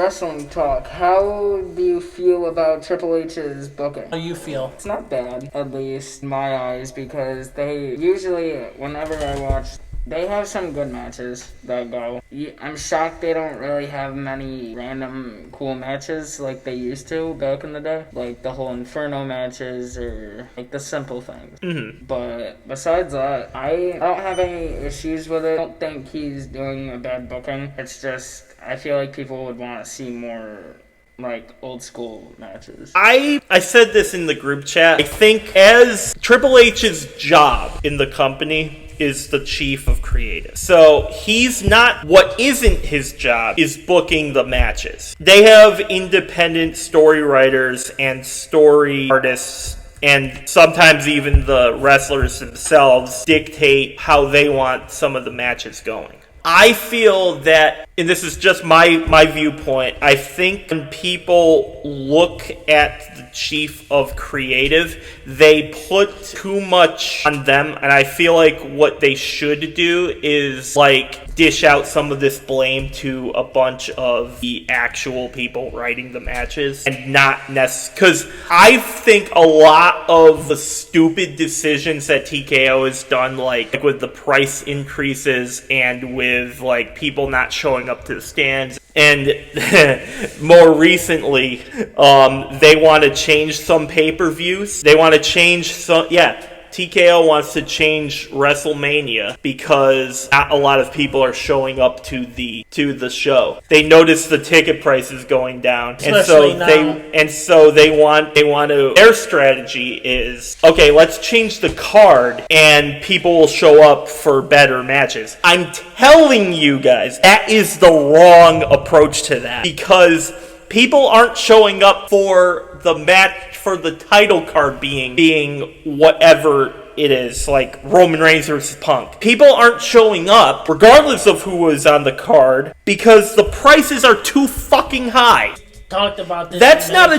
Wrestling talk. How do you feel about Triple H's booking? How do you feel? It's not bad, at least in my eyes, because they usually, whenever I watch, they have some good matches that go. I'm shocked they don't really have many random cool matches like they used to back in the day. Like the whole Inferno matches or like the simple things. Mm-hmm. But besides that, I don't have any issues with it. I don't think he's doing a bad booking. It's just, I feel like people would want to see more like old school matches. I said this in the group chat. I think as Triple H's job in the company is the chief of creative. So he's not, what isn't his job is booking the matches. They have independent story writers and story artists, and sometimes even the wrestlers themselves dictate how they want some of the matches going. I feel that, and this is just my viewpoint, I think when people look at the chief of creative, they put too much on them, and I feel like what they should do is like dish out some of this blame to a bunch of the actual people writing the matches, and not necessarily, because I think a lot of the stupid decisions that TKO has done, like with the price increases and with like people not showing up to the stands, and more recently, they want to change some pay-per-views. They want to change some, TKO wants to change WrestleMania because not a lot of people are showing up to the show. They notice the ticket prices going down, Especially and so they want to. Their strategy is, okay, let's change the card and people will show up for better matches. I'm telling you guys, that is the wrong approach to that, because people aren't showing up for the match, for the title card being whatever it is, like Roman Reigns versus Punk. People aren't showing up, regardless of who was on the card, because the prices are too fucking high. Talked about this. That's not a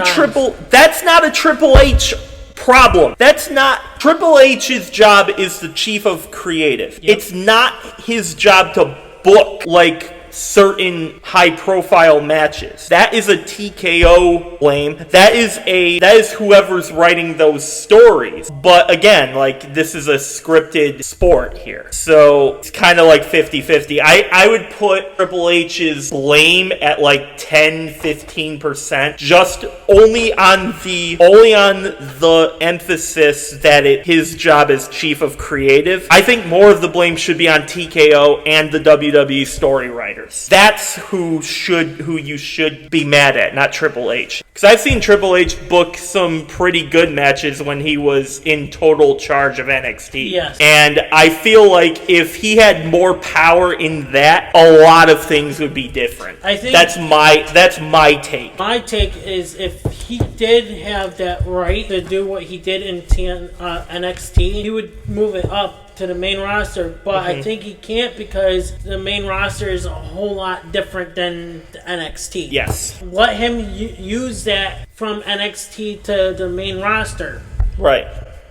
Triple H problem. That's not Triple H's job. Is the chief of creative. Yep. It's not his job to book like certain high-profile matches. That is a TKO blame. That is whoever's writing those stories. But again, like, this is a scripted sport here, so it's kind of like 50-50. I would put Triple H's blame at like 10-15%, just only on the emphasis that his job as chief of creative. I think more of the blame should be on TKO and the WWE story writer. That's who you should be mad at, not Triple H. Because I've seen Triple H book some pretty good matches when he was in total charge of NXT. Yes. And I feel like if he had more power in that, a lot of things would be different. I think that's my take. My take is if he did have that right to do what he did in NXT, he would move it up to the main roster, but I think he can't because the main roster is a whole lot different than the NXT. Yes. Let him use that from NXT to the main roster. Right.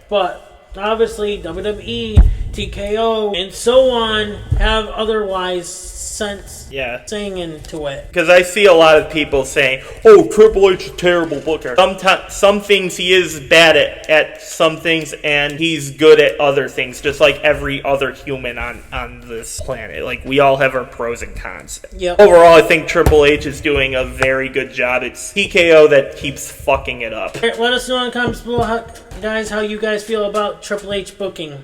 But obviously WWE, TKO, and so on have otherwise sense saying into it. Because I see a lot of people saying, oh, Triple H is a terrible booker. Some things he is bad at some things, and he's good at other things, just like every other human on this planet. Like, we all have our pros and cons. Yep. Overall, I think Triple H is doing a very good job. It's TKO that keeps fucking it up. Let us know in the comments below, guys, how you guys feel about Triple H booking.